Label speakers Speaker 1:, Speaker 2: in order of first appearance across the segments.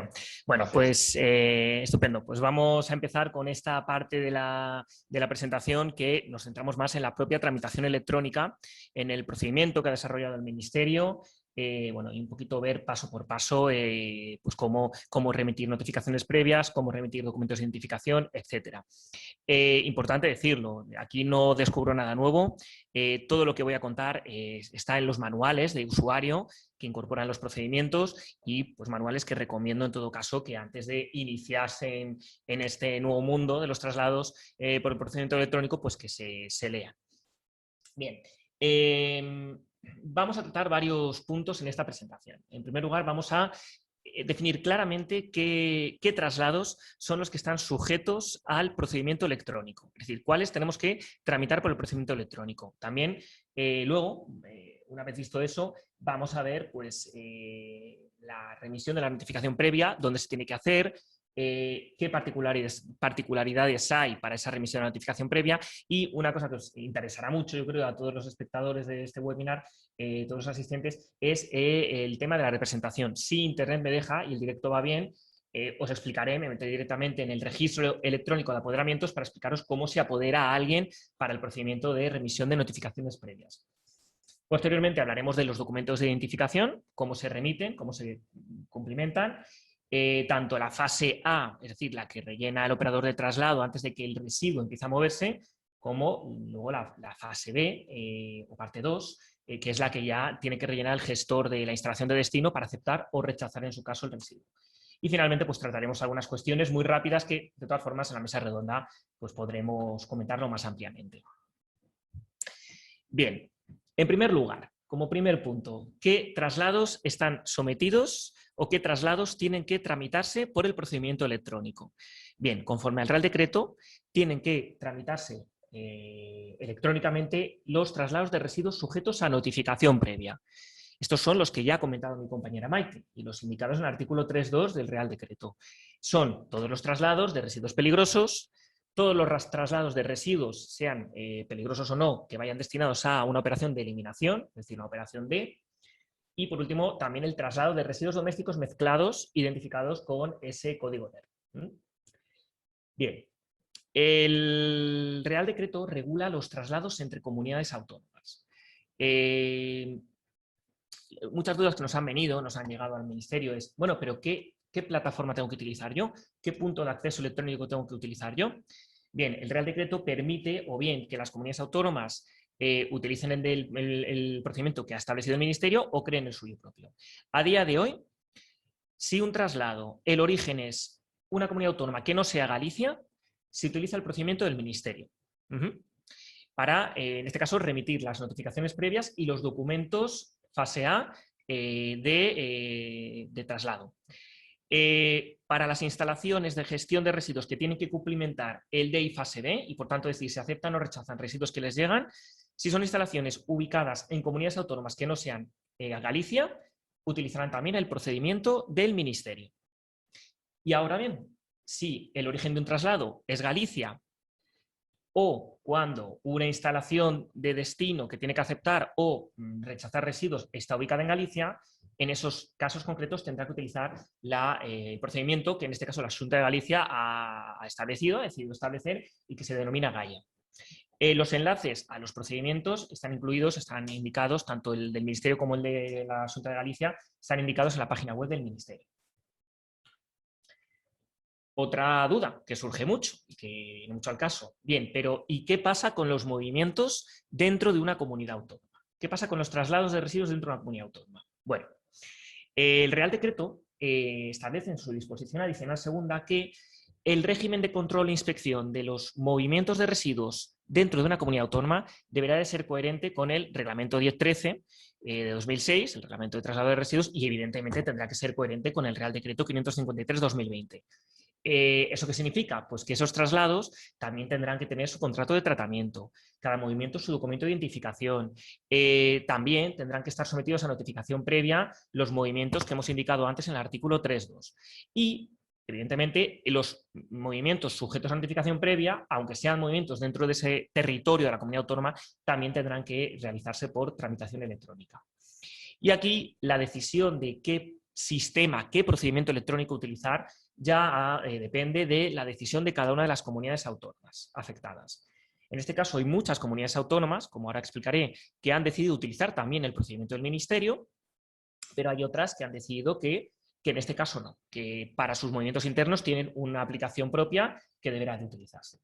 Speaker 1: Estupendo. Bueno, pues estupendo. Pues vamos a empezar con esta parte de la presentación que nos centramos más en la propia tramitación electrónica, en el procedimiento que ha desarrollado el Ministerio. Bueno, y un poquito ver paso por paso pues cómo remitir notificaciones previas, cómo remitir documentos de identificación, etcétera. Importante decirlo, aquí no descubro nada nuevo. Todo lo que voy a contar está en los manuales de usuario que incorporan los procedimientos y pues manuales que recomiendo en todo caso que antes de iniciarse en este nuevo mundo de los traslados por el procedimiento electrónico, pues que se lean. Bien. Vamos a tratar varios puntos en esta presentación. En primer lugar, vamos a definir claramente qué traslados son los que están sujetos al procedimiento electrónico, es decir, cuáles tenemos que tramitar por el procedimiento electrónico. También, luego, una vez visto eso, vamos a ver pues, la remisión de la notificación previa, dónde se tiene que hacer, qué particularidades hay para esa remisión de la notificación previa y una cosa que os interesará mucho, yo creo, a todos los espectadores de este webinar, todos los asistentes, es el tema de la representación. Si Internet me deja y el directo va bien, os explicaré, me meteré directamente en el registro electrónico de apoderamientos para explicaros cómo se apodera a alguien para el procedimiento de remisión de notificaciones previas. Posteriormente hablaremos de los documentos de identificación, cómo se remiten, cómo se cumplimentan. Tanto la fase A, es decir, la que rellena el operador de traslado antes de que el residuo empiece a moverse, como luego la fase B o parte 2, que es la que ya tiene que rellenar el gestor de la instalación de destino para aceptar o rechazar en su caso el residuo. Y finalmente pues trataremos algunas cuestiones muy rápidas que de todas formas en la mesa redonda pues podremos comentarlo más ampliamente. Bien, en primer lugar, como primer punto, ¿qué traslados están sometidos o qué traslados tienen que tramitarse por el procedimiento electrónico? Bien, conforme al Real Decreto, tienen que tramitarse electrónicamente los traslados de residuos sujetos a notificación previa. Estos son los que ya ha comentado mi compañera Maite y los indicados en el artículo 3.2 del Real Decreto. Son todos los traslados de residuos peligrosos, todos los traslados de residuos, sean peligrosos o no, que vayan destinados a una operación de eliminación, es decir, una operación D. Y por último, también el traslado de residuos domésticos mezclados, identificados con ese código NER. Bien, el Real Decreto regula los traslados entre comunidades autónomas. Muchas dudas que nos han llegado al Ministerio es, bueno, pero ¿qué plataforma tengo que utilizar yo? ¿Qué punto de acceso electrónico tengo que utilizar yo? Bien, el Real Decreto permite o bien que las comunidades autónomas utilicen el procedimiento que ha establecido el Ministerio o creen el suyo propio. A día de hoy, si un traslado, el origen es una comunidad autónoma que no sea Galicia, se utiliza el procedimiento del Ministerio. Para, en este caso, remitir las notificaciones previas y los documentos fase A de traslado. Para las instalaciones de gestión de residuos que tienen que cumplimentar el D y fase B, y por tanto decir si aceptan o rechazan residuos que les llegan, si son instalaciones ubicadas en comunidades autónomas que no sean Galicia, utilizarán también el procedimiento del Ministerio. Y ahora bien, si el origen de un traslado es Galicia, o cuando una instalación de destino que tiene que aceptar o rechazar residuos está ubicada en Galicia, en esos casos concretos tendrá que utilizar el procedimiento que en este caso la Xunta de Galicia ha establecido, ha decidido establecer y que se denomina Gaia. Los enlaces a los procedimientos están incluidos, están indicados, tanto el del Ministerio como el de la Xunta de Galicia, están indicados en la página web del Ministerio. Otra duda que surge mucho y que viene mucho al caso. Bien, pero ¿y qué pasa con los movimientos dentro de una comunidad autónoma? ¿Qué pasa con los traslados de residuos dentro de una comunidad autónoma? Bueno, el Real Decreto establece en su disposición adicional segunda que el régimen de control e inspección de los movimientos de residuos dentro de una comunidad autónoma deberá de ser coherente con el Reglamento 1013 de 2006, el Reglamento de Traslado de Residuos, y evidentemente tendrá que ser coherente con el Real Decreto 553/2020. ¿Eso qué significa? Pues que esos traslados también tendrán que tener su contrato de tratamiento, cada movimiento su documento de identificación, también tendrán que estar sometidos a notificación previa los movimientos que hemos indicado antes en el artículo 3.2. Y, evidentemente, los movimientos sujetos a notificación previa, aunque sean movimientos dentro de ese territorio de la comunidad autónoma, también tendrán que realizarse por tramitación electrónica. Y aquí la decisión de qué sistema, qué procedimiento electrónico utilizar, ya depende de la decisión de cada una de las comunidades autónomas afectadas. En este caso hay muchas comunidades autónomas, como ahora explicaré, que han decidido utilizar también el procedimiento del Ministerio, pero hay otras que han decidido que en este caso no, que para sus movimientos internos tienen una aplicación propia que deberá de utilizarse.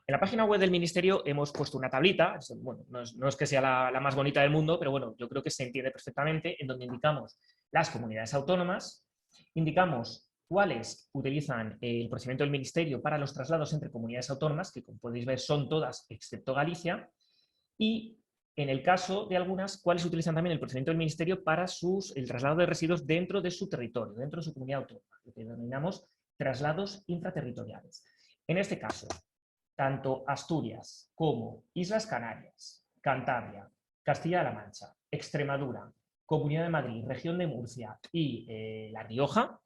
Speaker 1: En la página web del Ministerio hemos puesto una tablita, bueno, no es que sea la más bonita del mundo, pero bueno, yo creo que se entiende perfectamente, en donde indicamos las comunidades autónomas, indicamos cuáles utilizan el procedimiento del Ministerio para los traslados entre comunidades autónomas, que como podéis ver son todas excepto Galicia, y en el caso de algunas, cuáles utilizan también el procedimiento del Ministerio para el traslado de residuos dentro de su territorio, dentro de su comunidad autónoma, lo que denominamos traslados intraterritoriales. En este caso, tanto Asturias como Islas Canarias, Cantabria, Castilla-La Mancha, Extremadura, Comunidad de Madrid, Región de Murcia y La Rioja,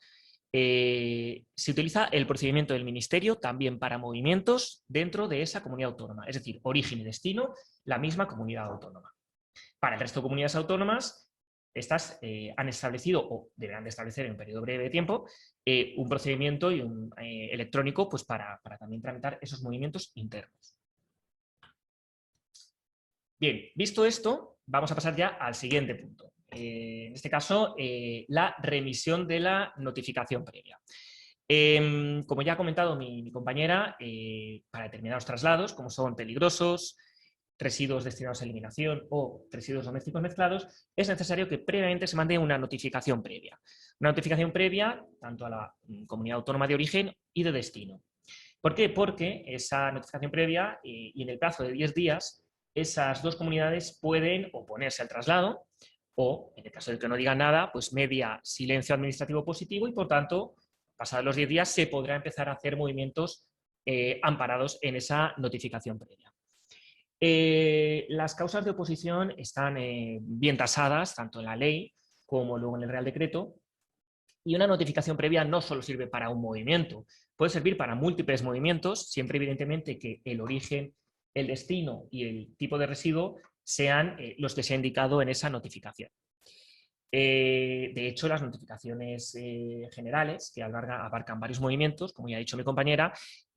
Speaker 1: se utiliza el procedimiento del Ministerio también para movimientos dentro de esa comunidad autónoma, es decir, origen y destino, la misma comunidad autónoma. Para el resto de comunidades autónomas, estas han establecido o deberán de establecer en un periodo breve de tiempo un procedimiento y electrónico pues para también tramitar esos movimientos internos. Bien, visto esto, vamos a pasar ya al siguiente punto. En este caso, la remisión de la notificación previa. Como ya ha comentado mi compañera, para determinados traslados, como son peligrosos, residuos destinados a eliminación o residuos domésticos mezclados, es necesario que previamente se mande una notificación previa. Una notificación previa tanto a la comunidad autónoma de origen y de destino. ¿Por qué? Porque esa notificación previa y en el plazo de 10 días, esas dos comunidades pueden oponerse al traslado o, en el caso de que no digan nada, pues media silencio administrativo positivo y, por tanto, pasados los 10 días se podrá empezar a hacer movimientos amparados en esa notificación previa. Las causas de oposición están bien tasadas, tanto en la ley como luego en el Real Decreto, y una notificación previa no solo sirve para un movimiento, puede servir para múltiples movimientos, siempre evidentemente que el origen, el destino y el tipo de residuo sean los que se ha indicado en esa notificación. De hecho, las notificaciones generales, que abarcan varios movimientos, como ya ha dicho mi compañera,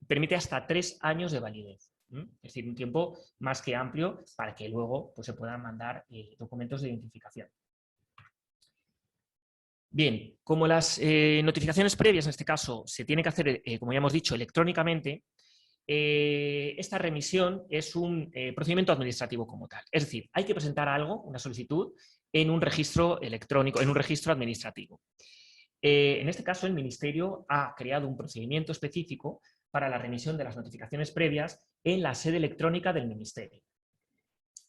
Speaker 1: permite hasta 3 años de validez. Es decir, un tiempo más que amplio para que luego pues, se puedan mandar documentos de identificación. Bien, como las notificaciones previas en este caso se tiene que hacer, como ya hemos dicho, electrónicamente, esta remisión es un procedimiento administrativo como tal. Es decir, hay que presentar algo, una solicitud, en un registro electrónico, en un registro administrativo. En este caso, el Ministerio ha creado un procedimiento específico para la remisión de las notificaciones previas en la sede electrónica del Ministerio.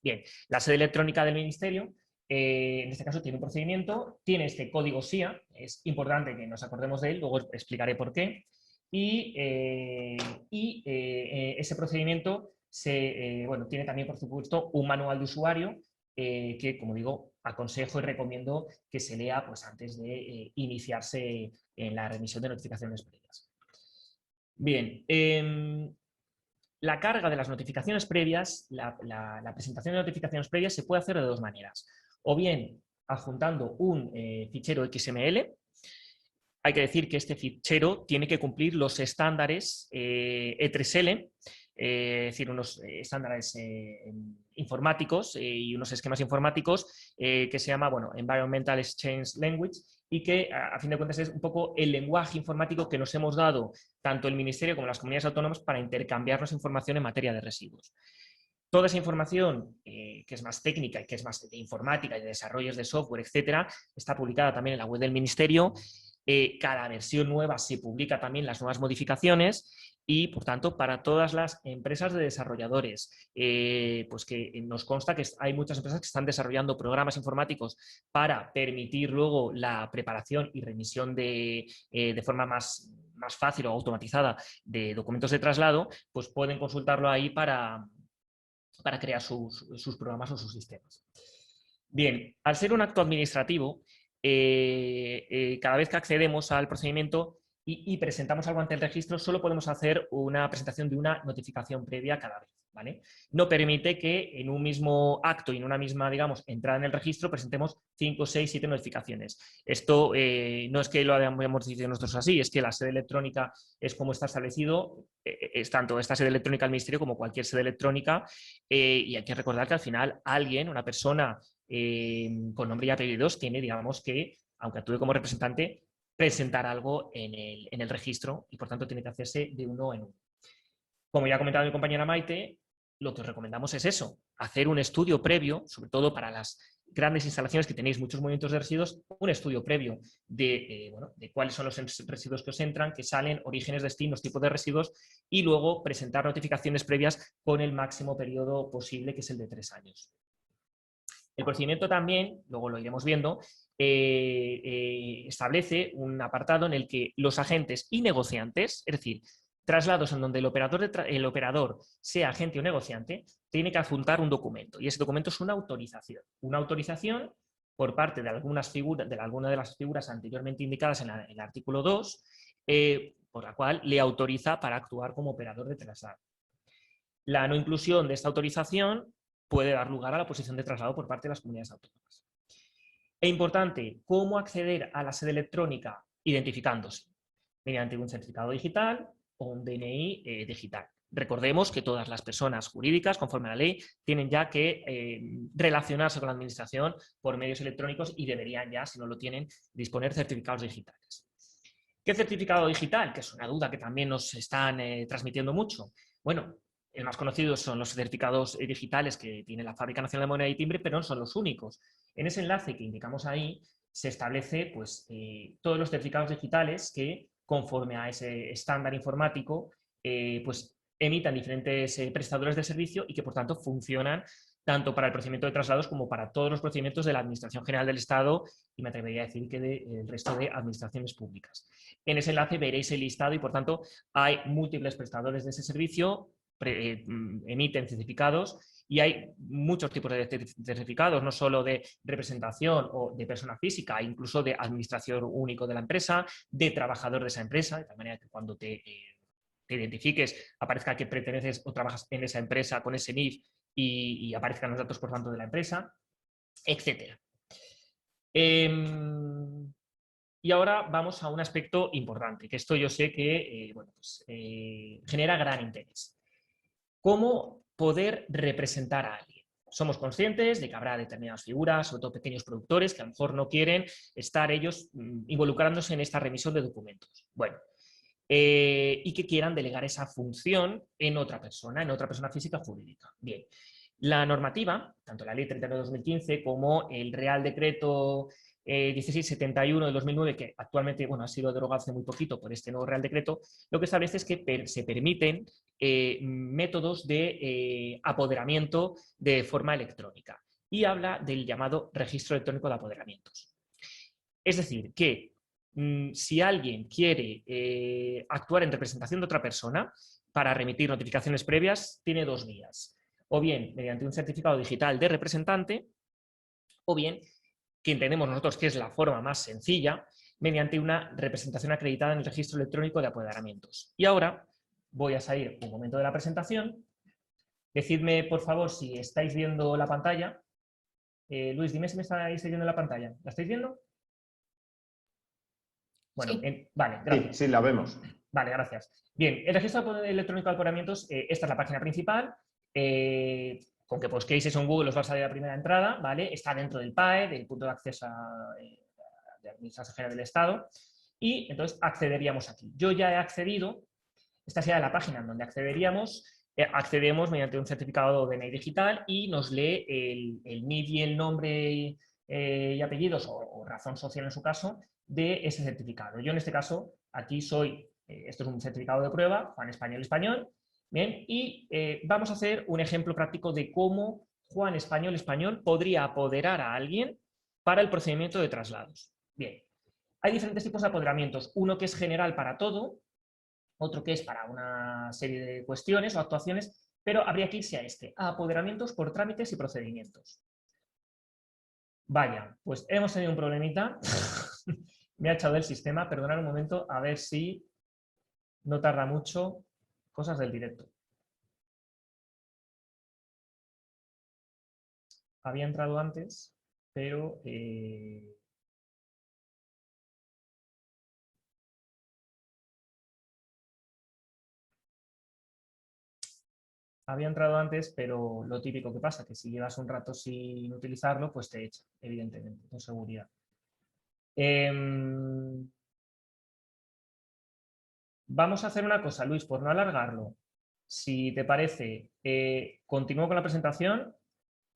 Speaker 1: Bien, la sede electrónica del Ministerio, en este caso, tiene un procedimiento, tiene este código SIA, es importante que nos acordemos de él, luego explicaré por qué, y ese procedimiento tiene también, por supuesto, un manual de usuario que, como digo, aconsejo y recomiendo que se lea pues, antes de iniciarse en la remisión de notificaciones previas. Bien, la carga de las notificaciones previas, la presentación de notificaciones previas se puede hacer de dos maneras. O bien adjuntando un fichero XML. Hay que decir que este fichero tiene que cumplir los estándares E3L, es decir, unos estándares informáticos y unos esquemas informáticos que se llama Environmental Exchange Language y que a fin de cuentas es un poco el lenguaje informático que nos hemos dado tanto el Ministerio como las comunidades autónomas para intercambiarnos información en materia de residuos. Toda esa información que es más técnica y que es más de informática y de desarrollos de software, etcétera, está publicada también en la web del Ministerio. Cada versión nueva se publica también las nuevas modificaciones y, por tanto, para todas las empresas de desarrolladores, pues que nos consta que hay muchas empresas que están desarrollando programas informáticos para permitir luego la preparación y remisión de forma más fácil o automatizada de documentos de traslado, pues pueden consultarlo ahí para crear sus programas o sus sistemas. Bien, al ser un acto administrativo, cada vez que accedemos al procedimiento y presentamos algo ante el registro, solo podemos hacer una presentación de una notificación previa cada vez. ¿vale? No permite que en un mismo acto y en una misma, digamos, entrada en el registro presentemos 5, 6, 7 notificaciones. Esto no es que lo hayamos decidido nosotros así, es que la sede electrónica es como está establecido, es tanto esta sede electrónica del Ministerio como cualquier sede electrónica, y hay que recordar que al final alguien, una persona con nombre y apellidos, tiene, digamos, que, aunque actúe como representante, presentar algo en el registro y por tanto tiene que hacerse de uno en uno. Como ya ha comentado mi compañera Maite, lo que os recomendamos es eso, hacer un estudio previo, sobre todo para las grandes instalaciones que tenéis muchos movimientos de residuos, un estudio previo de cuáles son los residuos que os entran, que salen, orígenes, destinos, tipos de residuos, y luego presentar notificaciones previas con el máximo periodo posible, que es el de 3 años. El procedimiento también, luego lo iremos viendo, establece un apartado en el que los agentes y negociantes, es decir, traslados en donde el operador sea agente o negociante, tiene que adjuntar un documento, y ese documento es una autorización. Una autorización por parte de alguna de las figuras anteriormente indicadas en el artículo 2, por la cual le autoriza para actuar como operador de traslado. La no inclusión de esta autorización puede dar lugar a la posición de traslado por parte de las comunidades autónomas. E importante, ¿cómo acceder a la sede electrónica? Identificándose mediante un certificado digital o un DNI digital. Recordemos que todas las personas jurídicas, conforme a la ley, tienen ya que relacionarse con la administración por medios electrónicos y deberían ya, si no lo tienen, disponer certificados digitales. ¿Qué certificado digital? Que es una duda que también nos están transmitiendo mucho. Bueno, el más conocido son los certificados digitales que tiene la Fábrica Nacional de Moneda y Timbre, pero no son los únicos. En ese enlace que indicamos ahí se establece pues, todos los certificados digitales que, conforme a ese estándar informático, pues emitan diferentes prestadores de servicio y que, por tanto, funcionan tanto para el procedimiento de traslados como para todos los procedimientos de la Administración General del Estado y me atrevería a decir que del resto de administraciones públicas. En ese enlace veréis el listado y, por tanto, hay múltiples prestadores de ese servicio, emiten certificados y hay muchos tipos de certificados, no solo de representación o de persona física, incluso de administrador único de la empresa, de trabajador de esa empresa, de tal manera que cuando te identifiques, aparezca que perteneces o trabajas en esa empresa con ese NIF y aparezcan los datos, por tanto, de la empresa, etc. Y ahora vamos a un aspecto importante, que esto yo sé que genera gran interés. ¿Cómo poder representar a alguien? Somos conscientes de que habrá determinadas figuras, sobre todo pequeños productores, que a lo mejor no quieren estar ellos involucrándose en esta remisión de documentos. Bueno, y que quieran delegar esa función en otra persona física o jurídica. Bien, la normativa, tanto la Ley 39/2015 como el Real Decreto 1671 de 2009, que actualmente ha sido derogado hace muy poquito por este nuevo Real Decreto, lo que establece es que se permiten métodos de apoderamiento de forma electrónica y habla del llamado registro electrónico de apoderamientos. Es decir, que si alguien quiere actuar en representación de otra persona para remitir notificaciones previas, tiene dos vías. O bien mediante un certificado digital de representante, o bien, que entendemos nosotros que es la forma más sencilla, mediante una representación acreditada en el registro electrónico de apoderamientos. Y ahora voy a salir un momento de la presentación. Decidme, por favor, si estáis viendo la pantalla. Luis, dime si me estáis viendo la pantalla. ¿La estáis viendo? Bueno,
Speaker 2: sí.
Speaker 1: Vale, gracias.
Speaker 3: Sí, la vemos.
Speaker 1: Vale, gracias. Bien, el registro electrónico de apoderamientos, esta es la página principal. Con que busquéis eso en Google os va a salir la primera entrada, ¿vale? Está dentro del PAE, del punto de acceso de Administración General del Estado, y entonces accederíamos aquí. Yo ya he accedido, esta sería la página en donde accederíamos, accedemos mediante un certificado de DNI digital y nos lee el NIF y el nombre y apellidos o razón social en su caso de ese certificado. Yo en este caso, aquí soy, esto es un certificado de prueba, Juan Español Español, bien, y vamos a hacer un ejemplo práctico de cómo Juan Español Español podría apoderar a alguien para el procedimiento de traslados. Bien, hay diferentes tipos de apoderamientos, uno que es general para todo, otro que es para una serie de cuestiones o actuaciones, pero habría que irse a este, a apoderamientos por trámites y procedimientos. Vaya, pues hemos tenido un problemita. Me ha echado del sistema, perdonad un momento, a ver si no tarda mucho. Cosas del directo. había entrado antes, pero... había entrado antes, pero lo típico que pasa, que si llevas un rato sin utilizarlo, pues te echa, evidentemente, con seguridad. Vamos a hacer una cosa, Luis, por no alargarlo. Si te parece, continúo con la presentación.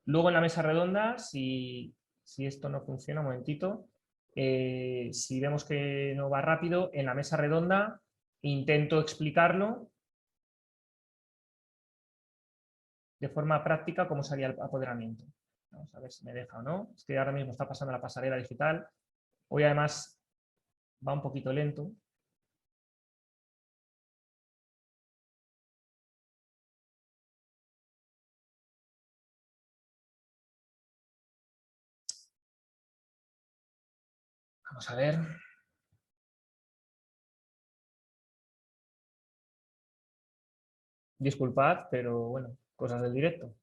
Speaker 1: Luego en la mesa redonda, si esto no funciona, un momentito, si vemos que no va rápido, en la mesa redonda intento explicarlo de forma práctica cómo sería el apoderamiento. Vamos a ver si me deja o no. Es que ahora mismo está pasando la pasarela digital. Hoy además va un poquito lento. Vamos a ver. Disculpad, pero bueno, cosas del directo.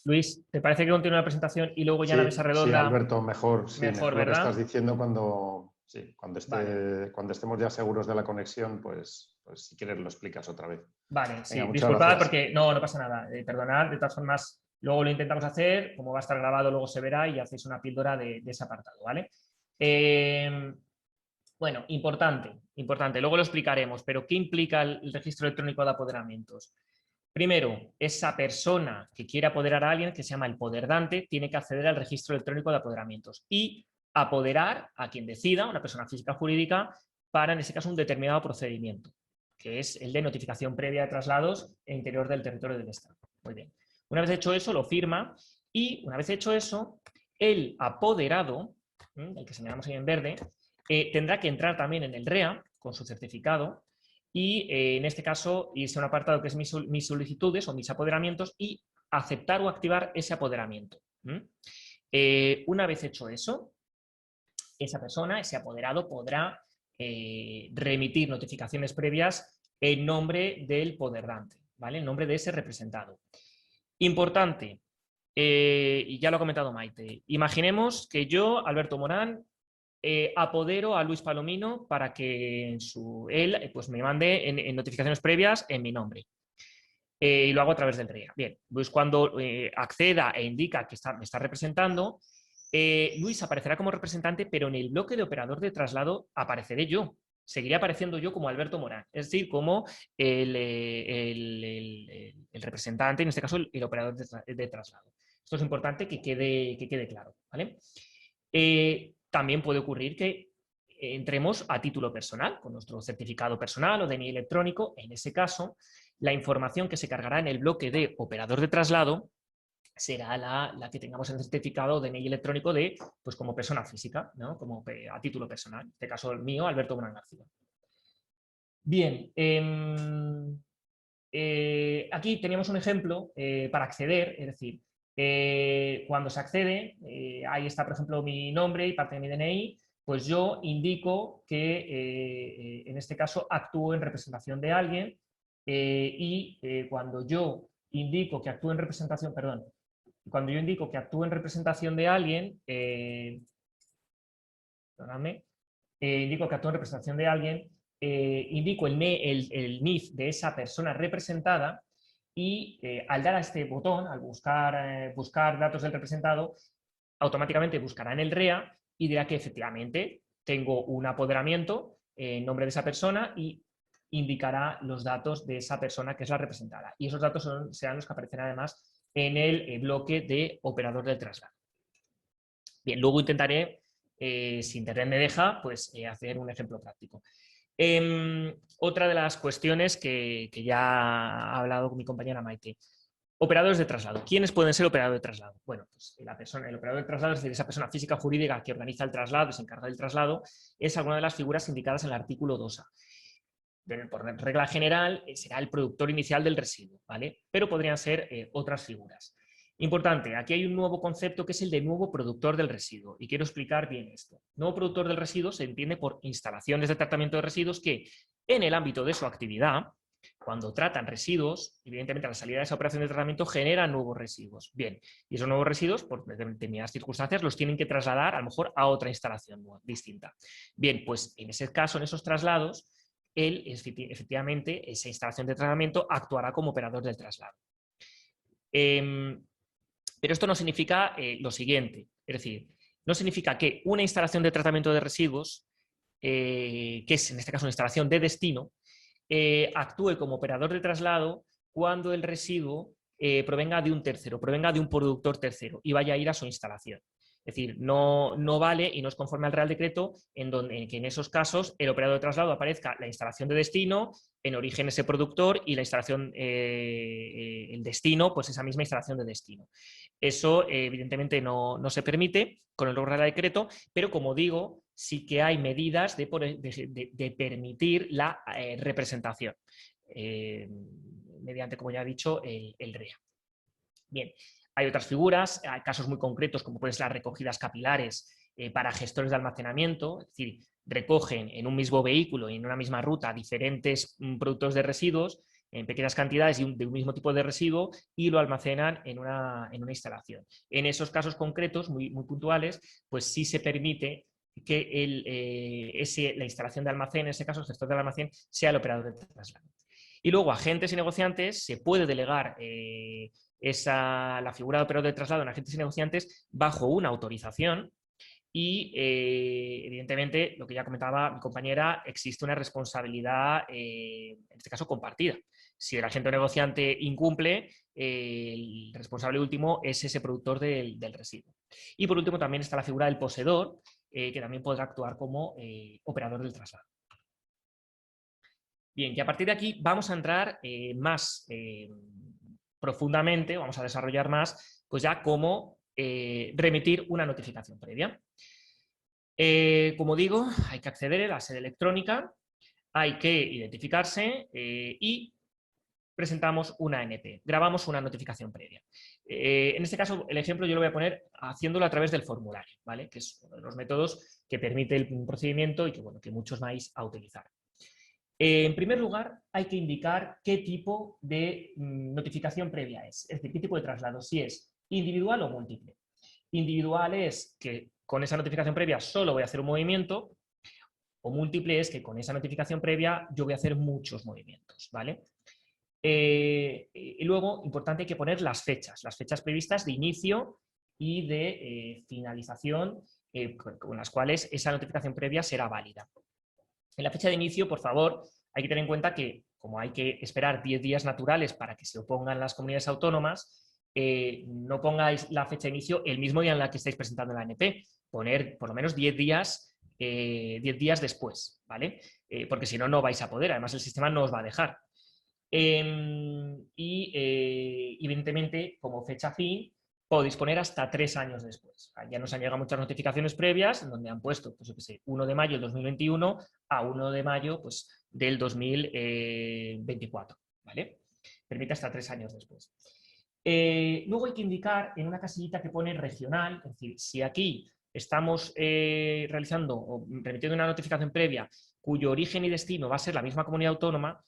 Speaker 1: Luis, ¿te parece que continúe la presentación y luego ya en la mesa
Speaker 2: Sí,
Speaker 1: redonda?
Speaker 2: Alberto, mejor. Sí,
Speaker 1: mejor,
Speaker 2: lo que
Speaker 1: ¿verdad?
Speaker 2: estás diciendo cuando
Speaker 1: Vale.
Speaker 2: estemos ya seguros de la conexión, pues si quieres lo explicas otra vez.
Speaker 1: Vale, sí.
Speaker 2: Venga, muchas
Speaker 1: Disculpad
Speaker 2: gracias.
Speaker 1: porque no pasa nada. Perdonad, de todas formas, luego lo intentamos hacer. Como va a estar grabado, luego se verá y hacéis una píldora de ese apartado, ¿vale? Bueno, importante. Luego lo explicaremos, pero ¿qué implica el registro electrónico de apoderamientos? Primero, esa persona que quiere apoderar a alguien, que se llama el poderdante, tiene que acceder al registro electrónico de apoderamientos y apoderar a quien decida, una persona física o jurídica, para, en este caso, un determinado procedimiento, que es el de notificación previa de traslados en interior del territorio del Estado. Muy bien. Una vez hecho eso, lo firma y, una vez hecho eso, el apoderado, el que señalamos ahí en verde, tendrá que entrar también en el REA con su certificado y en este caso irse a un apartado que es mis solicitudes o mis apoderamientos y aceptar o activar ese apoderamiento. Una vez hecho eso, esa persona, ese apoderado, podrá remitir notificaciones previas en nombre del poderdante, ¿vale? En nombre de ese representado. Importante, y ya lo ha comentado Maite, imaginemos que yo, Alberto Morán, apodero a Luis Palomino para que él pues me mande en notificaciones previas en mi nombre. Y lo hago a través del REA. Bien, pues cuando acceda e indica que me está representando, Luis aparecerá como representante, pero en el bloque de operador de traslado apareceré yo. Seguiré apareciendo yo como Alberto Morán, es decir, como el representante, en este caso el operador de traslado. Esto es importante que quede claro, ¿vale? También puede ocurrir que entremos a título personal, con nuestro certificado personal o DNI electrónico. En ese caso, la información que se cargará en el bloque de operador de traslado será la que tengamos en el certificado DNI electrónico de, pues como persona física, ¿no? Como a título personal. En este caso el mío, Alberto Morán García. Bien, aquí teníamos un ejemplo para acceder, es decir, cuando se accede, ahí está, por ejemplo, mi nombre y parte de mi DNI, pues yo indico que, en este caso, actúo en representación de alguien y cuando yo indico que actúo en representación, perdón, cuando yo indico que actúo en representación de alguien, perdóname, indico que actúo en representación de alguien, indico el NIF de esa persona representada y al dar a este botón, al buscar datos del representado, automáticamente buscará en el REA y dirá que efectivamente tengo un apoderamiento en nombre de esa persona y indicará los datos de esa persona que es la representada. Y esos datos serán los que aparecerán además en el bloque de operador del traslado. Bien, luego intentaré, si internet me deja, pues hacer un ejemplo práctico. Otra de las cuestiones que ya ha hablado con mi compañera Maite. Operadores de traslado. ¿Quiénes pueden ser operadores de traslado? Bueno, pues el operador de traslado, es decir, esa persona física o jurídica que organiza el traslado y se encarga del traslado, es alguna de las figuras indicadas en el artículo 2A. Por regla general, será el productor inicial del residuo, ¿vale? Pero podrían ser otras figuras. Importante, aquí hay un nuevo concepto que es el de nuevo productor del residuo y quiero explicar bien esto. Nuevo productor del residuo se entiende por instalaciones de tratamiento de residuos que en el ámbito de su actividad, cuando tratan residuos, evidentemente a la salida de esa operación de tratamiento generan nuevos residuos. Bien, y esos nuevos residuos, por determinadas circunstancias, los tienen que trasladar a lo mejor a otra instalación distinta. Bien, pues en ese caso, en esos traslados, efectivamente, esa instalación de tratamiento actuará como operador del traslado. Pero esto no significa lo siguiente, es decir, no significa que una instalación de tratamiento de residuos, que es en este caso una instalación de destino, actúe como operador de traslado cuando el residuo provenga de un tercero, provenga de un productor tercero y vaya a ir a su instalación. Es decir, no vale y no es conforme al Real Decreto en que en esos casos el operador de traslado aparezca la instalación de destino, en origen ese productor y la instalación, el destino, pues esa misma instalación de destino. Eso evidentemente no se permite con el nuevo Real Decreto, pero como digo, sí que hay medidas de permitir la representación mediante, como ya he dicho, el REA. Bien, hay otras figuras, hay casos muy concretos como pueden ser las recogidas capilares para gestores de almacenamiento, es decir, recogen en un mismo vehículo y en una misma ruta diferentes productos de residuos en pequeñas cantidades de un mismo tipo de residuo y lo almacenan en una instalación. En esos casos concretos, muy puntuales, pues sí se permite que la instalación de almacén, en ese caso el gestor del almacén, sea el operador de traslado. Y luego agentes y negociantes se puede delegar la figura de operador de traslado en agentes y negociantes bajo una autorización y evidentemente, lo que ya comentaba mi compañera, existe una responsabilidad, en este caso compartida. Si el agente o negociante incumple, el responsable último es ese productor del residuo. Y por último también está la figura del poseedor, que también podrá actuar como operador del traslado. Bien, y a partir de aquí vamos a entrar más profundamente, vamos a desarrollar más, pues ya cómo remitir una notificación previa. Como digo, hay que acceder a la sede electrónica, hay que identificarse y presentamos una ANP, grabamos una notificación previa. En este caso, el ejemplo yo lo voy a poner haciéndolo a través del formulario, ¿vale? Que es uno de los métodos que permite el procedimiento y que, bueno, que muchos vais a utilizar. En primer lugar, hay que indicar qué tipo de notificación previa es decir, qué tipo de traslado, si es individual o múltiple. Individual es que con esa notificación previa solo voy a hacer un movimiento, o múltiple es que con esa notificación previa yo voy a hacer muchos movimientos, ¿vale? Y luego, importante, hay que poner las fechas previstas de inicio y de finalización con las cuales esa notificación previa será válida. En la fecha de inicio, por favor, hay que tener en cuenta que, como hay que esperar 10 días naturales para que se opongan las comunidades autónomas, no pongáis la fecha de inicio el mismo día en la que estáis presentando la ANP, poner por lo menos 10 días después, ¿vale? Porque si no, no vais a poder, además el sistema no os va a dejar. Evidentemente, como fecha fin, podéis poner hasta 3 años después. Ya nos han llegado muchas notificaciones previas en donde han puesto, pues yo qué sé, 1 de mayo del 2021 a 1 de mayo pues, del 2024, ¿vale? Permite hasta 3 años después. Luego hay que indicar en una casillita que pone regional, es decir, si aquí estamos realizando o remitiendo una notificación previa cuyo origen y destino va a ser la misma comunidad autónoma,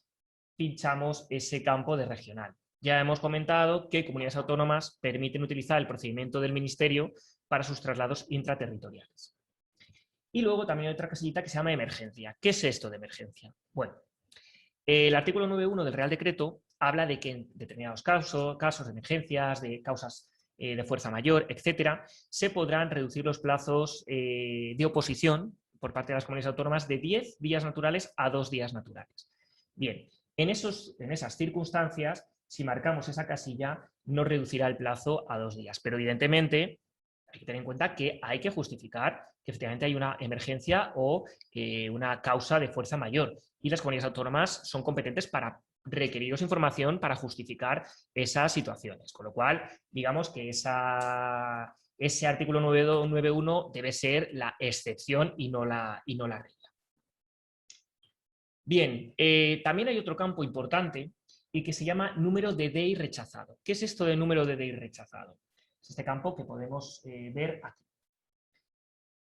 Speaker 1: pinchamos ese campo de regional. Ya hemos comentado que comunidades autónomas permiten utilizar el procedimiento del Ministerio para sus traslados intraterritoriales. Y luego también hay otra casillita que se llama emergencia. ¿Qué es esto de emergencia? Bueno, el artículo 9.1 del Real Decreto habla de que en determinados casos de emergencias, de causas de fuerza mayor, etcétera, se podrán reducir los plazos de oposición por parte de las comunidades autónomas de 10 días naturales a 2 días naturales. Bien, en esas circunstancias, si marcamos esa casilla, nos reducirá el plazo a 2 días. Pero evidentemente hay que tener en cuenta que hay que justificar que efectivamente hay una emergencia o una causa de fuerza mayor. Y las comunidades autónomas son competentes para requeriros información para justificar esas situaciones. Con lo cual, digamos que ese artículo 9.1 debe ser la excepción y no la regla. Bien, también hay otro campo importante y que se llama número de DEI rechazado. ¿Qué es esto de número de DEI rechazado? Es este campo que podemos ver aquí.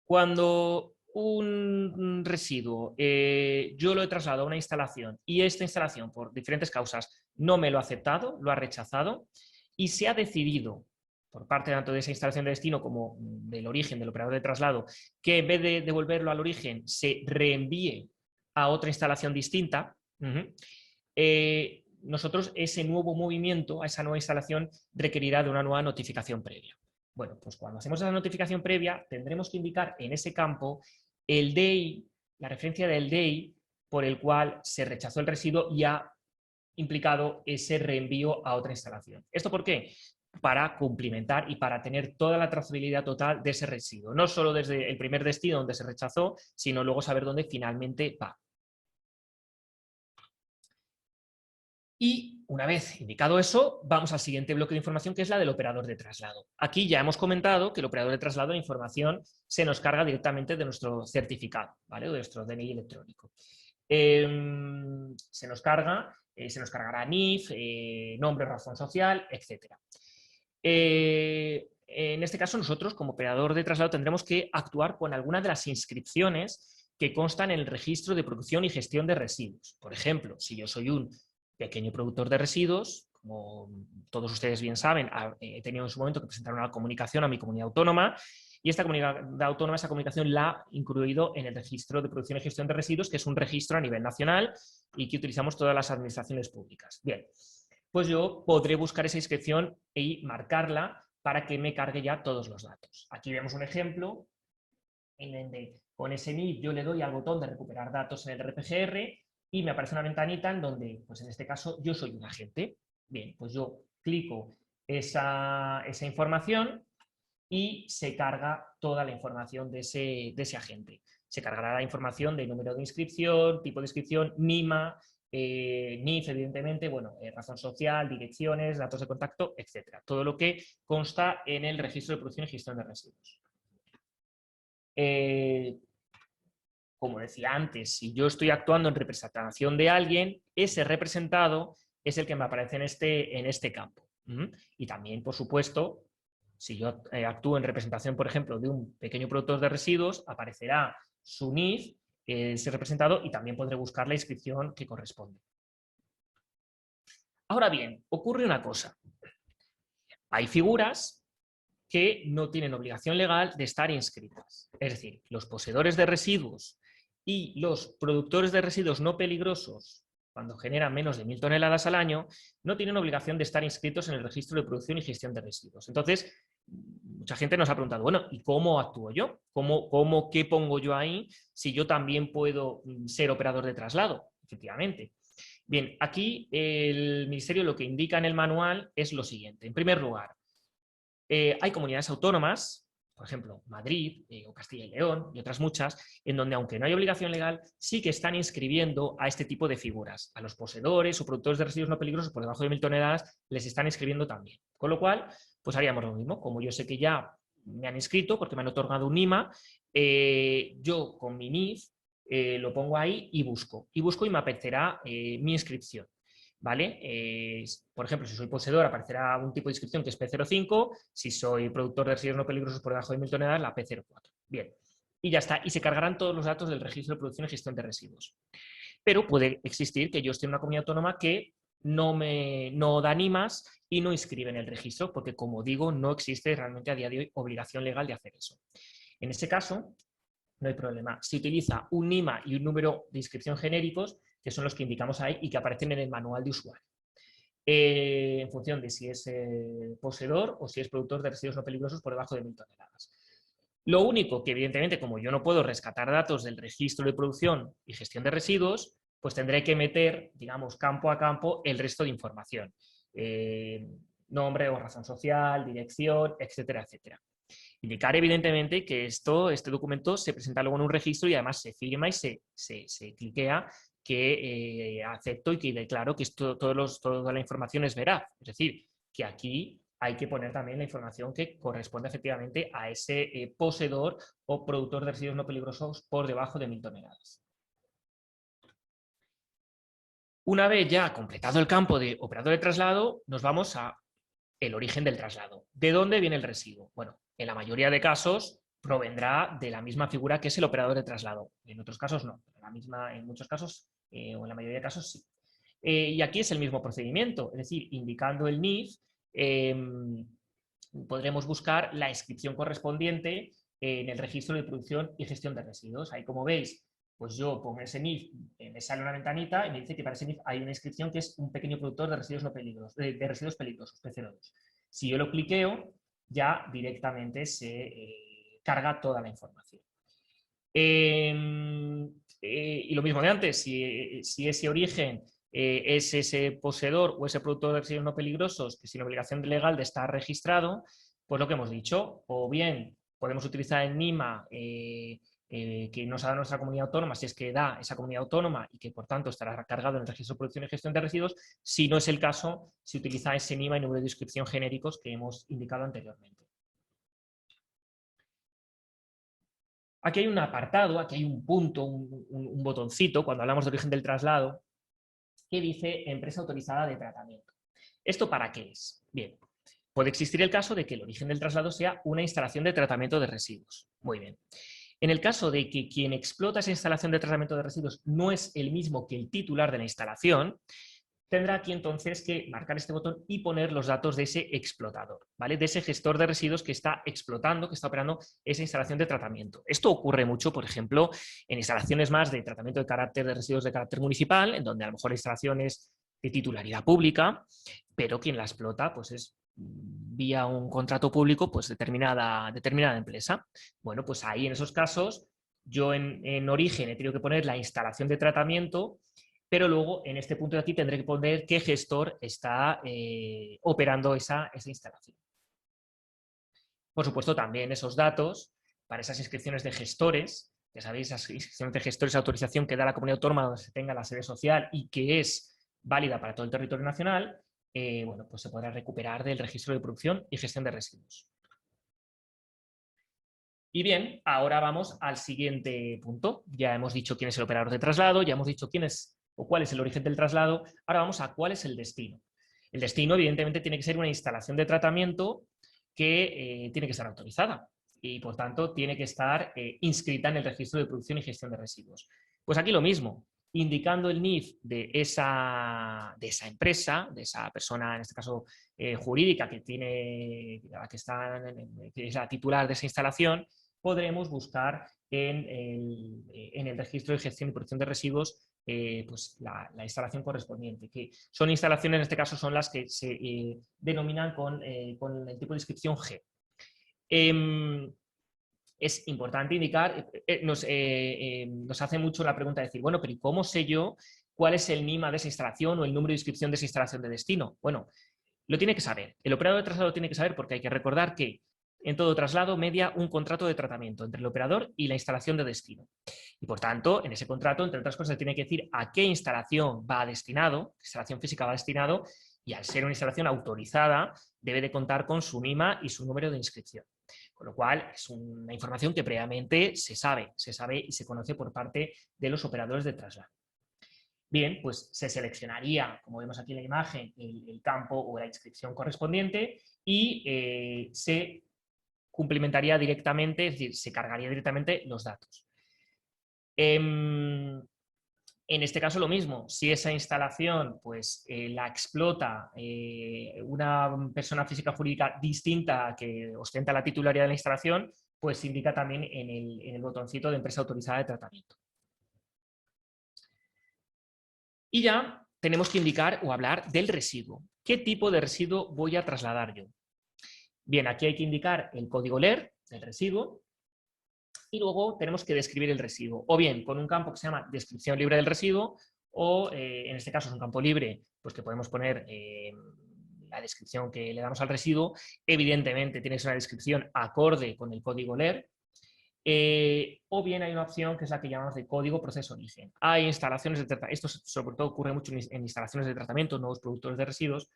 Speaker 1: Cuando un residuo yo lo he trasladado a una instalación y esta instalación por diferentes causas no me lo ha aceptado, lo ha rechazado y se ha decidido por parte tanto de esa instalación de destino como del origen, del operador de traslado, que en vez de devolverlo al origen se reenvíe a otra instalación distinta, nosotros ese nuevo movimiento, a esa nueva instalación, requerirá de una nueva notificación previa. Bueno, pues cuando hacemos esa notificación previa, tendremos que indicar en ese campo el DEI, la referencia del DEI por el cual se rechazó el residuo y ha implicado ese reenvío a otra instalación. ¿Esto por qué? Para cumplimentar y para tener toda la trazabilidad total de ese residuo. No solo desde el primer destino donde se rechazó, sino luego saber dónde finalmente va. Y una vez indicado eso, vamos al siguiente bloque de información, que es la del operador de traslado. Aquí ya hemos comentado que el operador de traslado, la información se nos carga directamente de nuestro certificado, ¿vale? O de nuestro DNI electrónico. Se nos cargará NIF, nombre, razón social, etc. En este caso, nosotros, como operador de traslado, tendremos que actuar con alguna de las inscripciones que constan en el registro de producción y gestión de residuos. Por ejemplo, si yo soy un pequeño productor de residuos, como todos ustedes bien saben, he tenido en su momento que presentar una comunicación a mi comunidad autónoma y esta comunidad autónoma, esa comunicación la he incluido en el registro de producción y gestión de residuos, que es un registro a nivel nacional y que utilizamos todas las administraciones públicas. Bien, pues yo podré buscar esa inscripción y marcarla para que me cargue ya todos los datos. Aquí vemos un ejemplo en donde con ese NIF yo le doy al botón de recuperar datos en el RPGR y me aparece una ventanita en donde, pues en este caso, yo soy un agente. Bien, pues yo clico esa información y se carga toda la información de ese agente. Se cargará la información de número de inscripción, tipo de inscripción, NIMA, NIF, evidentemente, bueno, razón social, direcciones, datos de contacto, etcétera. Todo lo que consta en el registro de producción y gestión de residuos. Como decía antes, si yo estoy actuando en representación de alguien, ese representado es el que me aparece en este campo. Y también, por supuesto, si yo actúo en representación, por ejemplo, de un pequeño productor de residuos, aparecerá su NIF, ese representado, y también podré buscar la inscripción que corresponde. Ahora bien, ocurre una cosa. Hay figuras que no tienen obligación legal de estar inscritas. Es decir, los poseedores de residuos y los productores de residuos no peligrosos, cuando generan menos de 1000 toneladas al año, no tienen obligación de estar inscritos en el registro de producción y gestión de residuos. Entonces, mucha gente nos ha preguntado, bueno, ¿y cómo actúo yo? ¿Qué pongo yo ahí si yo también puedo ser operador de traslado? Efectivamente. Bien, aquí el Ministerio lo que indica en el manual es lo siguiente. En primer lugar, hay comunidades autónomas, por ejemplo, Madrid o Castilla y León y otras muchas, en donde aunque no hay obligación legal, sí que están inscribiendo a este tipo de figuras. A los poseedores o productores de residuos no peligrosos por debajo de 1000 toneladas les están inscribiendo también. Con lo cual, pues haríamos lo mismo. Como yo sé que ya me han inscrito porque me han otorgado un NIMA, yo con mi NIF lo pongo ahí y busco. Y me aparecerá mi inscripción. ¿Vale? Por ejemplo, si soy poseedor aparecerá un tipo de inscripción que es P05, si soy productor de residuos no peligrosos por debajo de 1000 toneladas, la P04. Bien, y ya está, y se cargarán todos los datos del registro de producción y gestión de residuos. Pero puede existir que yo esté en una comunidad autónoma que no da NIMAs y no inscribe en el registro, porque como digo, no existe realmente a día de hoy obligación legal de hacer eso. En ese caso, no hay problema. Se utiliza un NIMA y un número de inscripción genéricos, que son los que indicamos ahí y que aparecen en el manual de usuario. En función de si es poseedor o si es productor de residuos no peligrosos por debajo de 1000 toneladas. Lo único que, evidentemente, como yo no puedo rescatar datos del registro de producción y gestión de residuos, pues tendré que meter, digamos, campo a campo el resto de información. Nombre o razón social, dirección, etcétera, etcétera. Indicar, evidentemente, que este documento se presenta luego en un registro y además se firma y se cliquea que acepto y que declaro que toda la información es veraz. Es decir, que aquí hay que poner también la información que corresponde efectivamente a ese poseedor o productor de residuos no peligrosos por debajo de 1000 toneladas. Una vez ya completado el campo de operador de traslado, nos vamos a el origen del traslado. ¿De dónde viene el residuo? Bueno, en la mayoría de casos provendrá de la misma figura que es el operador de traslado. En otros casos no, en muchos casos o en la mayoría de casos sí. Y aquí es el mismo procedimiento, es decir, indicando el NIF, podremos buscar la inscripción correspondiente en el registro de producción y gestión de residuos. Ahí, como veis, pues yo pongo ese NIF, me sale una ventanita y me dice que para ese NIF hay una inscripción que es un pequeño productor de residuos no peligrosos, de residuos peligrosos, PC2. Si yo lo cliqueo, ya directamente se carga toda la información. Y lo mismo de antes, si ese origen es ese poseedor o ese productor de residuos no peligrosos que sin obligación legal de estar registrado, pues lo que hemos dicho, o bien podemos utilizar el NIMA que nos ha dado nuestra comunidad autónoma, si es que da esa comunidad autónoma y que por tanto estará cargado en el registro de producción y gestión de residuos. Si no es el caso, se utiliza ese NIMA y número de inscripción genéricos que hemos indicado anteriormente. Aquí hay un apartado, aquí hay un punto, un botoncito, cuando hablamos de origen del traslado, que dice empresa autorizada de tratamiento. ¿Esto para qué es? Bien, puede existir el caso de que el origen del traslado sea una instalación de tratamiento de residuos. Muy bien. En el caso de que quien explota esa instalación de tratamiento de residuos no es el mismo que el titular de la instalación, tendrá aquí entonces que marcar este botón y poner los datos de ese explotador, ¿vale? De ese gestor de residuos que está explotando, que está operando esa instalación de tratamiento. Esto ocurre mucho, por ejemplo, en instalaciones más de tratamiento de residuos de carácter municipal, en donde a lo mejor la instalación es de titularidad pública, pero quien la explota pues es vía un contrato público pues determinada empresa. Bueno, pues ahí en esos casos yo en origen he tenido que poner la instalación de tratamiento, pero luego en este punto de aquí tendré que poner qué gestor está operando esa instalación. Por supuesto, también esos datos para esas inscripciones de gestores, ya sabéis, esas inscripciones de gestores de autorización que da la comunidad autónoma donde se tenga la sede social y que es válida para todo el territorio nacional, bueno, pues se podrá recuperar del registro de producción y gestión de residuos. Y bien, ahora vamos al siguiente punto. Ya hemos dicho quién es el operador de traslado, ya hemos dicho quién es o cuál es el origen del traslado. Ahora vamos a cuál es el destino. El destino, evidentemente, tiene que ser una instalación de tratamiento que tiene que estar autorizada y, por tanto, tiene que estar inscrita en el registro de producción y gestión de residuos. Pues aquí lo mismo, indicando el NIF de esa empresa, de esa persona, en este caso jurídica, que es la titular de esa instalación, podremos buscar en el registro de gestión y producción de residuos pues la instalación correspondiente, que son instalaciones, en este caso son las que se denominan con el tipo de inscripción G. Es importante indicar, nos hace mucho la pregunta de decir, bueno, pero ¿y cómo sé yo cuál es el NIMA de esa instalación o el número de inscripción de esa instalación de destino? Bueno, lo tiene que saber. El operador de traslado tiene que saber porque hay que recordar que en todo traslado media un contrato de tratamiento entre el operador y la instalación de destino. Y por tanto, en ese contrato, entre otras cosas, tiene que decir a qué instalación va destinado, qué instalación física va destinado, y al ser una instalación autorizada, debe de contar con su NIMA y su número de inscripción. Con lo cual, es una información que previamente se sabe y se conoce por parte de los operadores de traslado. Bien, pues se seleccionaría, como vemos aquí en la imagen, el campo o la inscripción correspondiente y se cumplimentaría directamente, es decir, se cargaría directamente los datos. En este caso lo mismo, si esa instalación pues, la explota una persona física o jurídica distinta que ostenta la titularidad de la instalación, pues se indica también en el botoncito de empresa autorizada de tratamiento. Y ya tenemos que indicar o hablar del residuo. ¿Qué tipo de residuo voy a trasladar yo? Bien, aquí hay que indicar el código LER del residuo y luego tenemos que describir el residuo, o bien con un campo que se llama descripción libre del residuo o en este caso es un campo libre, pues que podemos poner la descripción que le damos al residuo. Evidentemente tiene que ser una descripción acorde con el código LER. O bien hay una opción que es la que llamamos de código proceso origen. Hay instalaciones de tratamiento, esto sobre todo ocurre mucho en instalaciones de tratamiento, nuevos productores de residuos,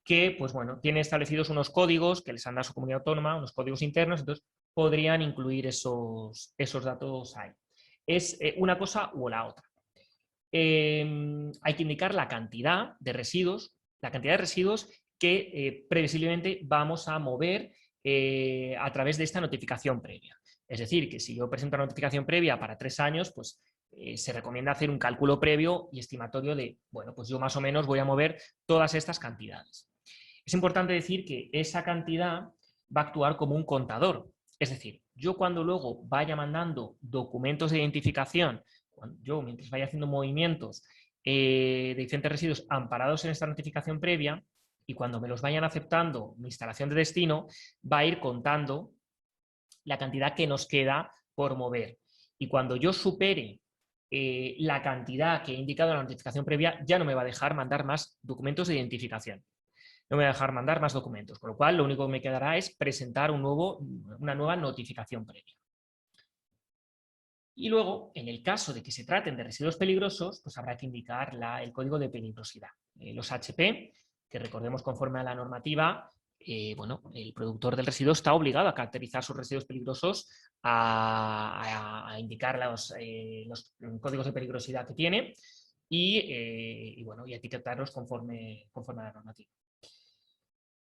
Speaker 1: que pues bueno, tienen establecidos unos códigos que les han dado su comunidad autónoma, unos códigos internos, entonces podrían incluir esos datos ahí. Es una cosa u la otra. hay que indicar la cantidad de residuos que previsiblemente vamos a mover a través de esta notificación previa. Es decir, que si yo presento una notificación previa para 3 años, pues se recomienda hacer un cálculo previo y estimatorio de, bueno, pues yo más o menos voy a mover todas estas cantidades. Es importante decir que esa cantidad va a actuar como un contador. Es decir, yo cuando luego vaya mandando documentos de identificación, yo mientras vaya haciendo movimientos de diferentes residuos amparados en esta notificación previa, y cuando me los vayan aceptando mi instalación de destino, va a ir contando la cantidad que nos queda por mover. Y cuando yo supere la cantidad que he indicado en la notificación previa, ya no me va a dejar mandar más documentos de identificación. No me va a dejar mandar más documentos, con lo cual lo único que me quedará es presentar una nueva notificación previa. Y luego, en el caso de que se traten de residuos peligrosos, pues habrá que indicar el código de peligrosidad. Los HP, que recordemos conforme a la normativa, bueno, el productor del residuo está obligado a caracterizar sus residuos peligrosos, a indicar los códigos de peligrosidad que tiene y etiquetarlos conforme a la normativa.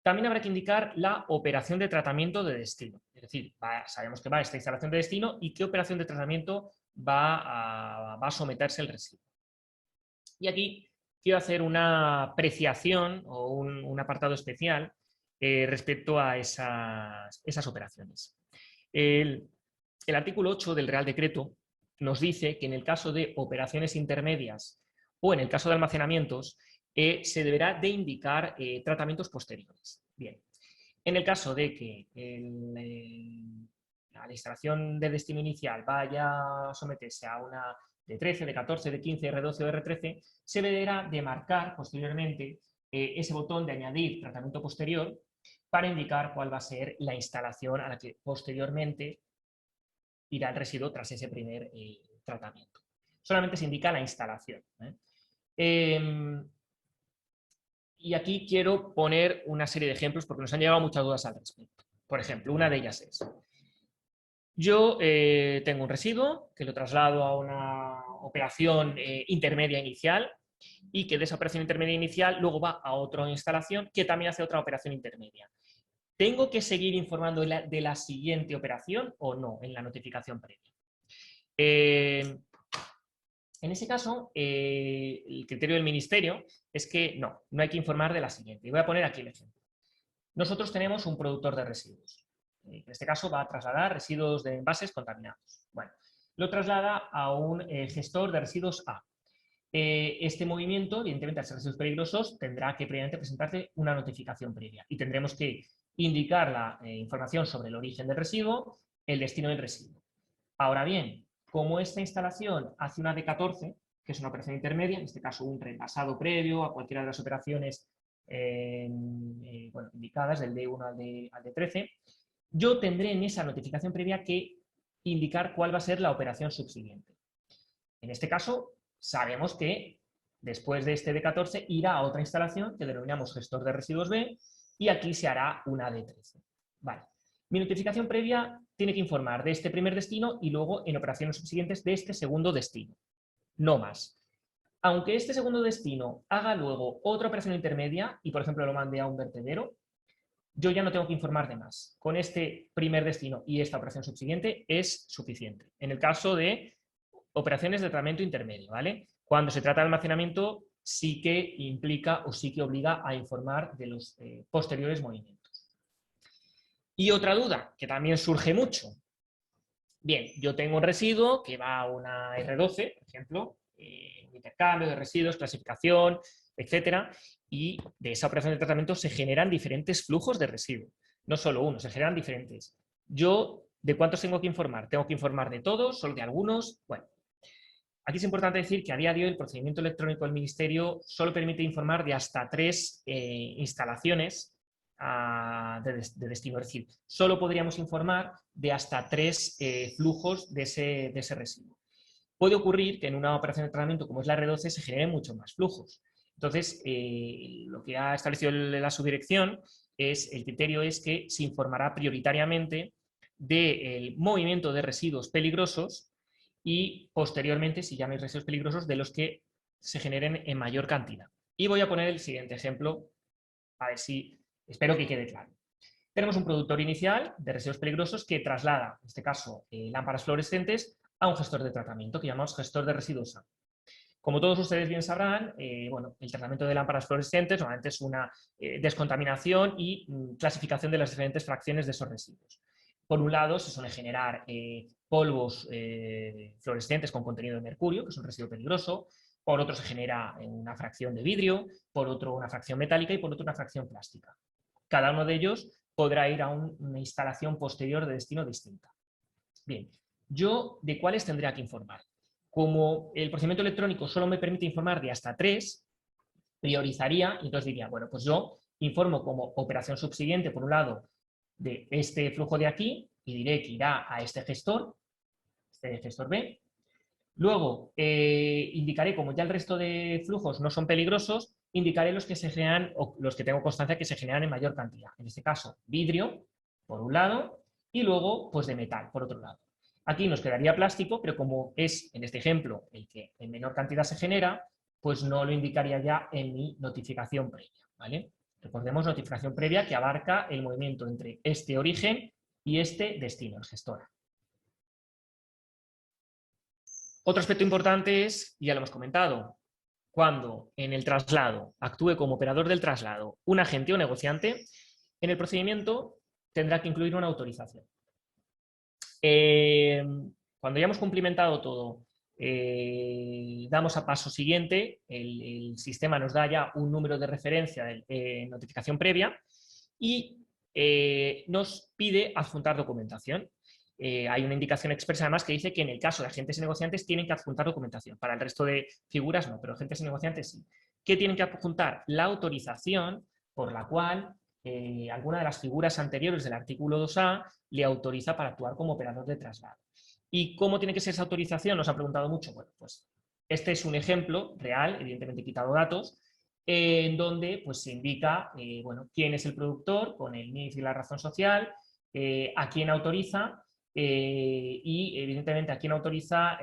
Speaker 1: También habrá que indicar la operación de tratamiento de destino. Es decir, sabemos que va a esta instalación de destino y qué operación de tratamiento va a someterse el residuo. Y aquí quiero hacer una apreciación o un apartado especial respecto a esas operaciones. El artículo 8 del Real Decreto nos dice que en el caso de operaciones intermedias o en el caso de almacenamientos, se deberá de indicar tratamientos posteriores. Bien, en el caso de que la instalación de destino inicial vaya a someterse a una de 13, de 14, de 15, R12 o R13, se deberá de marcar posteriormente ese botón de añadir tratamiento posterior para indicar cuál va a ser la instalación a la que posteriormente irá el residuo tras ese primer tratamiento. Solamente se indica la instalación. Y aquí quiero poner una serie de ejemplos porque nos han llegado muchas dudas al respecto. Por ejemplo, una de ellas es, yo tengo un residuo que lo traslado a una operación intermedia inicial y que de esa operación intermedia inicial luego va a otra instalación que también hace otra operación intermedia. ¿Tengo que seguir informando de la siguiente operación o no en la notificación previa? En ese caso, el criterio del Ministerio es que no hay que informar de la siguiente. Y voy a poner aquí el ejemplo. Nosotros tenemos un productor de residuos. En este caso va a trasladar residuos de envases contaminados. Bueno, lo traslada a un gestor de residuos A. Este movimiento, evidentemente, al ser residuos peligrosos, tendrá que previamente presentarse una notificación previa y tendremos que indicar la información sobre el origen del residuo, el destino del residuo. Ahora bien, como esta instalación hace una D14, que es una operación intermedia, en este caso un reenvasado previo a cualquiera de las operaciones indicadas, del D1 al D13, yo tendré en esa notificación previa que indicar cuál va a ser la operación subsiguiente. En este caso, sabemos que después de este D14 irá a otra instalación que denominamos gestor de residuos B y aquí se hará una D13. Vale. Mi notificación previa tiene que informar de este primer destino y luego en operaciones subsiguientes de este segundo destino. No más. Aunque este segundo destino haga luego otra operación intermedia y, por ejemplo, lo mande a un vertedero, yo ya no tengo que informar de más. Con este primer destino y esta operación subsiguiente es suficiente. En el caso de operaciones de tratamiento intermedio, ¿vale? Cuando se trata de almacenamiento, sí que implica o sí que obliga a informar de los posteriores movimientos. Y otra duda, que también surge mucho. Bien, yo tengo un residuo que va a una R12, por ejemplo, intercambio de residuos, clasificación, etcétera, y de esa operación de tratamiento se generan diferentes flujos de residuo. No solo uno, se generan diferentes. Yo, ¿de cuántos tengo que informar? ¿Tengo que informar de todos, solo de algunos? Bueno, aquí es importante decir que a día de hoy el procedimiento electrónico del Ministerio solo permite informar de hasta 3 instalaciones de destino. Es decir, solo podríamos informar de hasta 3 flujos de ese residuo. Puede ocurrir que en una operación de tratamiento como es la R12 se generen muchos más flujos. Entonces, lo que ha establecido la subdirección el criterio es que se informará prioritariamente del movimiento de residuos peligrosos y posteriormente, si ya no hay residuos peligrosos, de los que se generen en mayor cantidad. Y voy a poner el siguiente ejemplo, a ver si, espero que quede claro. Tenemos un productor inicial de residuos peligrosos que traslada, en este caso, lámparas fluorescentes a un gestor de tratamiento que llamamos gestor de residuos A. Como todos ustedes bien sabrán, bueno, el tratamiento de lámparas fluorescentes normalmente es una descontaminación y clasificación de las diferentes fracciones de esos residuos. Por un lado, se suele generar polvos fluorescentes con contenido de mercurio, que es un residuo peligroso. Por otro, se genera una fracción de vidrio, por otro, una fracción metálica y por otro, una fracción plástica. Cada uno de ellos podrá ir a una instalación posterior de destino distinta. Bien, ¿yo de cuáles tendría que informar? Como el procedimiento electrónico solo me permite informar de hasta 3, priorizaría y entonces diría, bueno, pues yo informo como operación subsiguiente, por un lado, de este flujo de aquí y diré que irá a este gestor B. Luego, indicaré, como ya el resto de flujos no son peligrosos, indicaré los que se generan o los que tengo constancia que se generan en mayor cantidad. En este caso, vidrio, por un lado, y luego, pues de metal, por otro lado. Aquí nos quedaría plástico, pero como es, en este ejemplo, el que en menor cantidad se genera, pues no lo indicaría ya en mi notificación previa, ¿vale? Recordemos notificación previa que abarca el movimiento entre este origen y este destino, el gestor. Otro aspecto importante es, ya lo hemos comentado, cuando en el traslado actúe como operador del traslado un agente o negociante, en el procedimiento tendrá que incluir una autorización. Cuando ya hemos cumplimentado todo, damos a paso siguiente, el sistema nos da ya un número de referencia de notificación previa y nos pide adjuntar documentación. Hay una indicación expresa además que dice que en el caso de agentes y negociantes tienen que adjuntar documentación. Para el resto de figuras no, pero agentes y negociantes sí. ¿Qué tienen que adjuntar? La autorización por la cual alguna de las figuras anteriores del artículo 2A le autoriza para actuar como operador de traslado. ¿Y cómo tiene que ser esa autorización? Nos ha preguntado mucho. Bueno, pues este es un ejemplo real, evidentemente he quitado datos, en donde pues, se indica bueno, quién es el productor con el NIF y la razón social, a quién autoriza y evidentemente a quién autoriza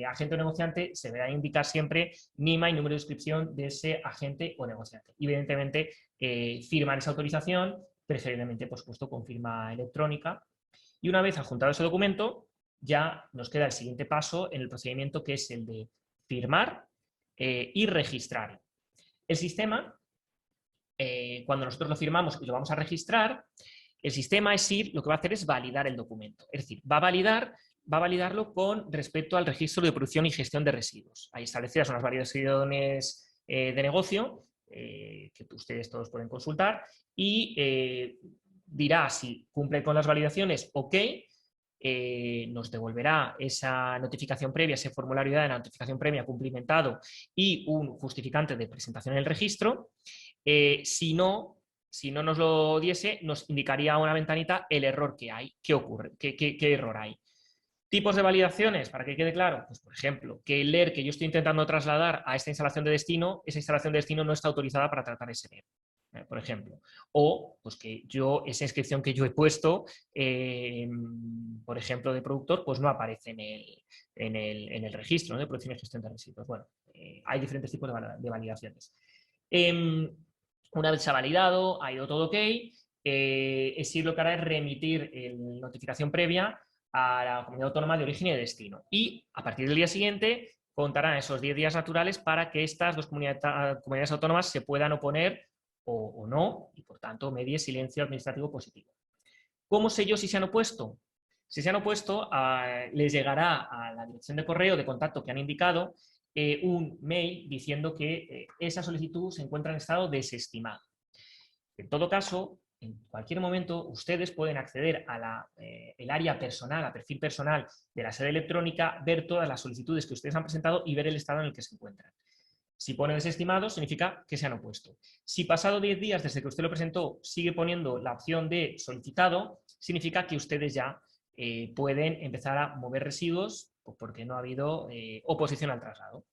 Speaker 1: agente o negociante se deberá indicar siempre NIMA y número de inscripción de ese agente o negociante. Evidentemente firmar esa autorización, preferiblemente por supuesto con firma electrónica, y una vez adjuntado ese documento ya nos queda el siguiente paso en el procedimiento, que es el de firmar y registrar. El sistema, cuando nosotros lo firmamos y lo vamos a registrar, el sistema lo que va a hacer es validar el documento. Es decir, va a validarlo con respecto al registro de producción y gestión de residuos. Hay establecidas unas validaciones de negocio que ustedes todos pueden consultar y dirá si cumple con las validaciones, ok, nos devolverá esa notificación previa, ese formulario de notificación previa cumplimentado y un justificante de presentación en el registro. Si no nos lo diese, nos indicaría una ventanita el error que hay, qué ocurre, qué error hay. Tipos de validaciones, para que quede claro, pues por ejemplo, que el LER que yo estoy intentando trasladar a esta instalación de destino, esa instalación de destino no está autorizada para tratar ese LER. Por ejemplo, o pues que esa inscripción que yo he puesto, por ejemplo, de productor, pues no aparece en el registro, ¿no?, de producción y gestión de residuos. Bueno, hay diferentes tipos de validaciones. Una vez se ha validado, ha ido todo ok, ESIR lo que hará es remitir la notificación previa a la comunidad autónoma de origen y de destino. Y a partir del día siguiente contarán esos 10 días naturales para que estas dos comunidades autónomas se puedan oponer o no, y por tanto medie silencio administrativo positivo. ¿Cómo sé yo si se han opuesto? Si se han opuesto, les llegará a la dirección de correo de contacto que han indicado un mail diciendo que esa solicitud se encuentra en estado desestimado. En todo caso, en cualquier momento ustedes pueden acceder a el área personal, a perfil personal de la sede electrónica, ver todas las solicitudes que ustedes han presentado y ver el estado en el que se encuentran. Si pone desestimado, significa que se han opuesto. Si pasado 10 días desde que usted lo presentó sigue poniendo la opción de solicitado, significa que ustedes ya pueden empezar a mover residuos porque no ha habido oposición al traslado.